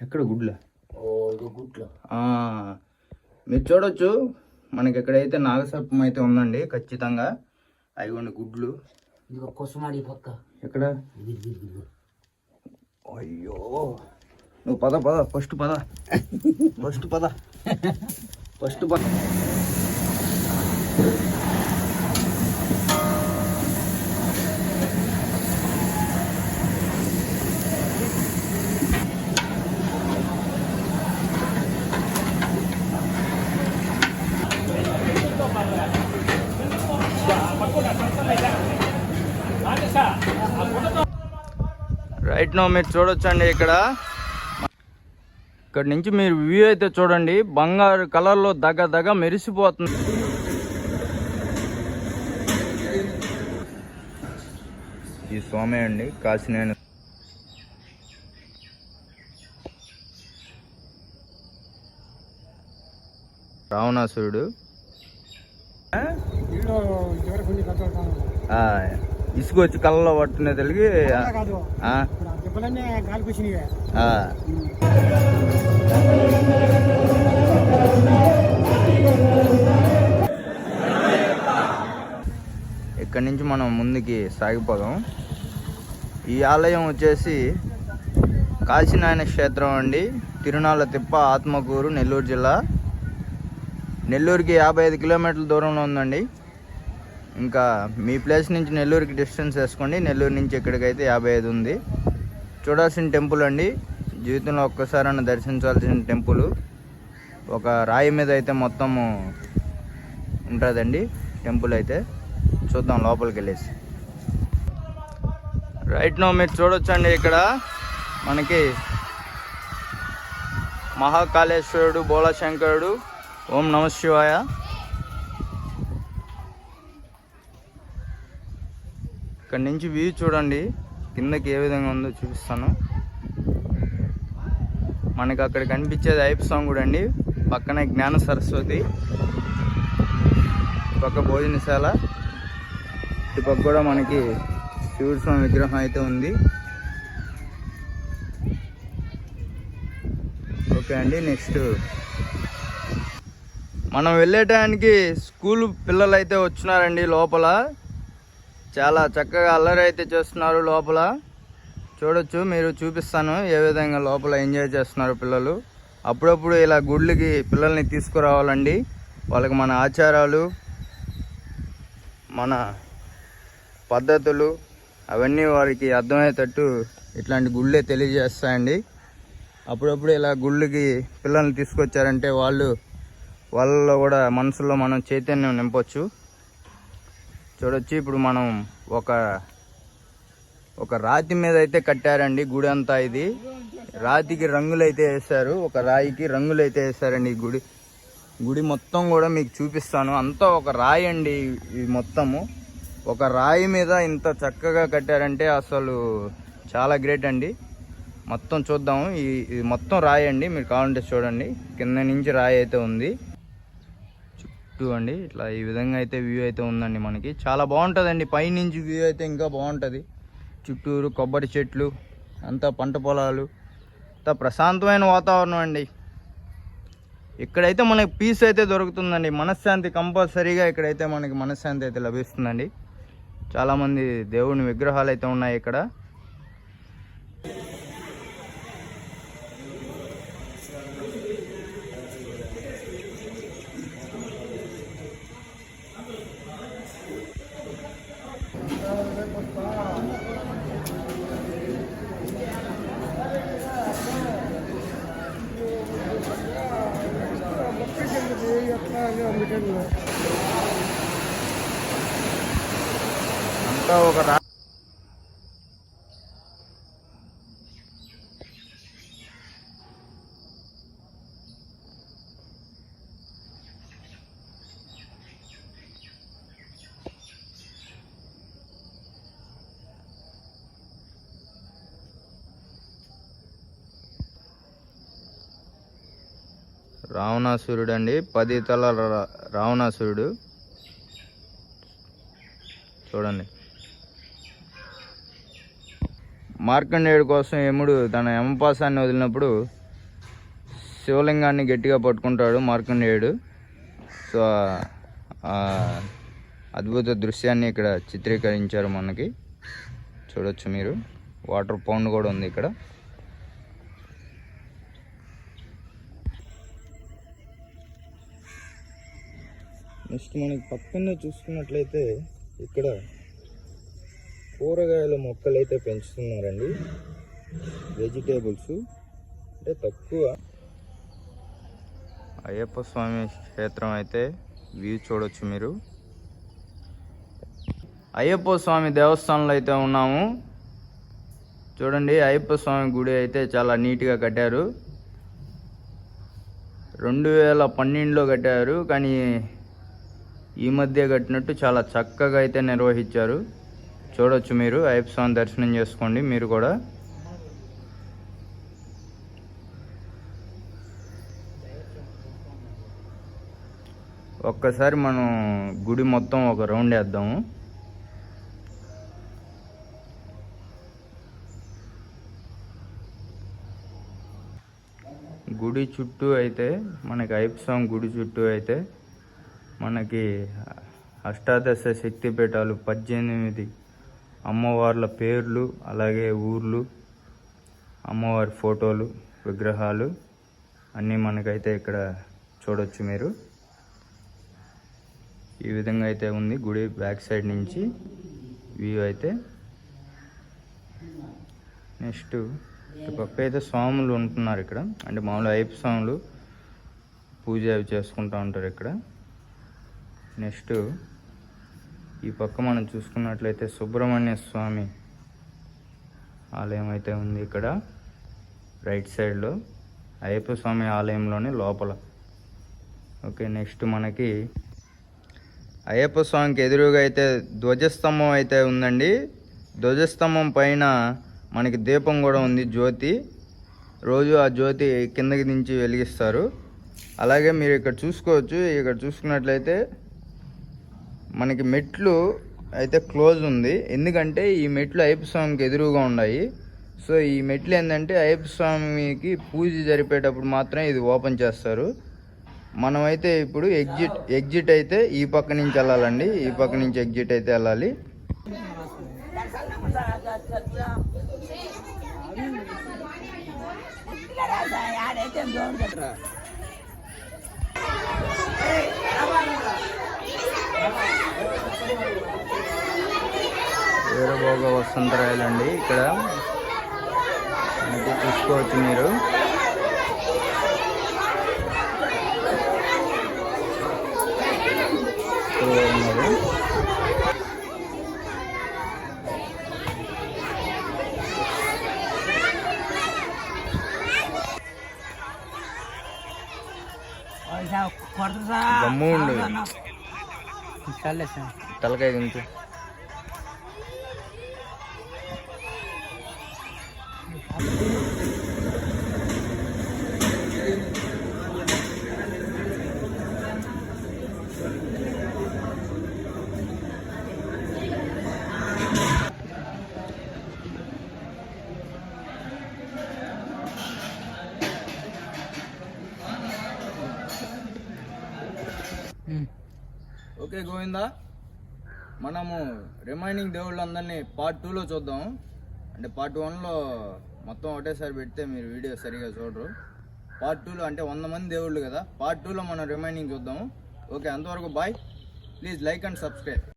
ఎక్కడ గుడ్ల గుడ్ల మీరు చూడొచ్చు. మనకి ఎక్కడైతే నాగసర్పం అయితే ఉందండి ఖచ్చితంగా. అవి గుడ్లు కొసమాడి పక్క ఎక్కడ. అయ్యో నువ్వు పద ఫస్ట్ పద రైట్ నో మీరు చూడొచ్చండి. ఇక్కడ నుంచి మీరు వ్యూ అయితే చూడండి. బంగారు కలర్లో దగ్గ మెరిసిపోతుంది. ఈ సోమే అండి కాశీనేని రావణాసురుడు. ఇసుకొచ్చి కళ్ళలో పట్టుకునే తెలిగి ఇక్కడి నుంచి మనం ముందుకి సాగిపోదాం. ఈ ఆలయం వచ్చేసి కాశీనాయన క్షేత్రం అండి. తిరునాళ్ళ తిప్ప, ఆత్మకూరు, నెల్లూరు జిల్లా. నెల్లూరుకి 55 కిలోమీటర్ల దూరంలో ఉందండి. ఇంకా మీ ప్లేస్ నుంచి నెల్లూరుకి డిస్టెన్స్ వేసుకోండి. నెల్లూరు నుంచి ఇక్కడికైతే 55 ఉంది. చూడాల్సిన టెంపుల్ అండి. జీవితంలో ఒక్కసారైనా దర్శించాల్సిన టెంపుల్. ఒక రాయి మీద అయితే మొత్తము ఉంటుందండి టెంపుల్ అయితే. చూద్దాం లోపలికి వెళ్ళేసి. రైట్ నో మీరు చూడొచ్చండి. ఇక్కడ మనకి మహాకాళేశ్వరుడు, బోళశంకరుడు. ఓం నమ శివాయ. ఇక్కడ నుంచి వ్యూ చూడండి. కిందకి ఏ విధంగా ఉందో చూపిస్తాను. మనకి అక్కడ కనిపించేది అయ్యప్ప స్వామి గుడి అండి. పక్కనే జ్ఞాన సరస్వతి, పక్క భోజనశాల, ఇటు పక్క కూడా మనకి శివుడి స్వామి విగ్రహం అయితే ఉంది. ఓకే అండి. నెక్స్ట్ మనం వెళ్ళే టైంకి స్కూల్ పిల్లలు అయితే వచ్చినారండి. లోపల చాలా చక్కగా అల్లరి అయితే చేస్తున్నారు. లోపల చూడొచ్చు. మీరు చూపిస్తాను ఏ విధంగా లోపల ఎంజాయ్ చేస్తున్నారు పిల్లలు. అప్పుడప్పుడు ఇలా గుళ్ళకి పిల్లల్ని తీసుకురావాలండి. వాళ్ళకి మన ఆచారాలు, మన పద్ధతులు అవన్నీ వారికి అర్థమయ్యేటట్టు ఇట్లాంటి గుళ్ళే తెలియజేస్తాయండి. అప్పుడప్పుడు ఇలా గుళ్ళకి పిల్లల్ని తీసుకొచ్చారంటే వాళ్ళలో కూడా మనసులో మనం చైతన్యం నింపొచ్చు. చూడొచ్చు. ఇప్పుడు మనం ఒక రాతి మీద అయితే కట్టారండి గుడి అంతా. ఇది రాతికి రంగులు అయితే వేశారు. ఒక రాయికి రంగులు అయితే వేశారండి. ఈ గుడి మొత్తం కూడా మీకు చూపిస్తాను. అంతా ఒక రాయి అండి. ఇది మొత్తము ఒక రాయి మీద ఇంత చక్కగా కట్టారంటే అసలు చాలా గ్రేట్ అండి. మొత్తం చూద్దాము. ఇది మొత్తం రాయి అండి. మీరు కావాలంటే చూడండి. కింద నుంచి రాయి అయితే ఉంది చుట్టూ అండి. ఇట్లా ఈ విధంగా అయితే వ్యూ అయితే ఉందండి. మనకి చాలా బాగుంటుందండి. పైనుంచి వ్యూ అయితే ఇంకా బాగుంటుంది. చుట్టూరు కొబ్బరి చెట్లు, అంతా పంట పొలాలు, అంతా ప్రశాంతమైన వాతావరణం అండి. ఇక్కడైతే మనకి పీస్ అయితే దొరుకుతుందండి. మనశ్శాంతి కంపల్సరీగా ఇక్కడైతే మనకి మనశ్శాంతి అయితే లభిస్తుందండి. చాలామంది దేవుని విగ్రహాలు అయితే ఉన్నాయి ఇక్కడ. అంతా ఒక రావణాసురుడు అండి. 10 తలల రావణాసురుడు చూడండి. మార్కండేయుడు కోసం యముడు తన యమపాసాన్ని వదిలినప్పుడు శివలింగాన్ని గట్టిగా పట్టుకుంటాడు మార్కండేయుడు. సో ఆ అద్భుత దృశ్యాన్ని ఇక్కడ చిత్రీకరించారు. మనకి చూడొచ్చు మీరు. వాటర్ పౌండ్ కూడా ఉంది ఇక్కడ. నెక్స్ట్ మనకి పక్కనే చూసుకున్నట్లయితే ఇక్కడ కూరగాయల మొక్కలు అయితే పెంచుతున్నారండి. వెజిటేబుల్స్ అంటే తక్కువ. అయ్యప్ప స్వామి క్షేత్రం అయితే వ్యూ చూడొచ్చు మీరు. అయ్యప్ప స్వామి దేవస్థానంలో అయితే ఉన్నాము. చూడండి, అయ్యప్ప స్వామి గుడి అయితే చాలా నీట్గా కట్టారు. 2012లో కట్టారు, కానీ ఈ మధ్య కట్టినట్టు చాలా చక్కగా అయితే నిర్వహించారు. చూడొచ్చు మీరు. అయ్యప్ప స్వామి దర్శనం చేసుకోండి మీరు కూడా. ఒక్కసారి మనం గుడి మొత్తం ఒక రౌండ్ వేద్దాము. గుడి చుట్టూ అయితే మనకి అయ్యప్ప స్వామి గుడి చుట్టూ అయితే మనకి అష్టాదశ శక్తిపీఠాలు, 18 అమ్మవార్ల పేర్లు, అలాగే ఊర్లు, అమ్మవారి ఫోటోలు, విగ్రహాలు అన్నీ మనకైతే ఇక్కడ చూడొచ్చు మీరు. ఈ విధంగా అయితే ఉంది గుడి బ్యాక్ సైడ్ నుంచి వ్యూ అయితే. నెక్స్ట్ ఈ పక్క అయితే స్వాములు ఉంటున్నారు ఇక్కడ. అంటే మామూలు అయ్యప్ప స్వాములు పూజ అవి చేసుకుంటూ ఉంటారు ఇక్కడ. నెక్స్ట్ ఈ పక్క మనం చూసుకున్నట్లయితే సుబ్రహ్మణ్య స్వామి ఆలయం అయితే ఉంది ఇక్కడ రైట్ సైడ్లో, అయ్యప్ప స్వామి ఆలయంలోని లోపల. ఓకే, నెక్స్ట్ మనకి అయ్యప్ప స్వామికి ఎదురుగా అయితే ధ్వజస్తంభం అయితే ఉందండి. ధ్వజస్తంభం పైన మనకి దీపం కూడా ఉంది, జ్యోతి. రోజు ఆ జ్యోతి కిందకి దించి వెలిగిస్తారు. అలాగే మీరు ఇక్కడ చూసుకోవచ్చు. ఇక్కడ చూసుకున్నట్లయితే మనకి మెట్లు అయితే క్లోజ్ ఉంది. ఎందుకంటే ఈ మెట్లు అయ్యప్ప స్వామికి ఎదురుగా ఉన్నాయి. సో ఈ మెట్లు ఏంటంటే అయ్యప్ప స్వామికి పూజ జరిపేటప్పుడు మాత్రమే ఇది ఓపెన్ చేస్తారు. మనమైతే ఇప్పుడు ఎగ్జిట్ అయితే ఈ పక్క నుంచి వెళ్ళాలండి. ఈ పక్క నుంచి ఎగ్జిట్ అయితే వెళ్ళాలి. వీరభోగ వసంతరాయలండి ఇక్కడ అయితే చూసుకోవచ్చు మీరు. ఉన్నారు గమ్ము ఉండు, తలకాయ తింటూ. ఓకే గోవిందా, మనము రిమైనింగ్ దేవుళ్ళందరినీ పార్ట్ 2లో చూద్దాం. అంటే పార్ట్ 1లో మొత్తం ఒకటేసారి పెడితే మీరు వీడియో సరిగా చూడరు. పార్ట్ 2లో అంటే 100 మంది దేవుళ్ళు కదా, పార్ట్ 2లో మనం రిమైనింగ్ చూద్దాము. ఓకే, అంతవరకు bye. Please like and subscribe.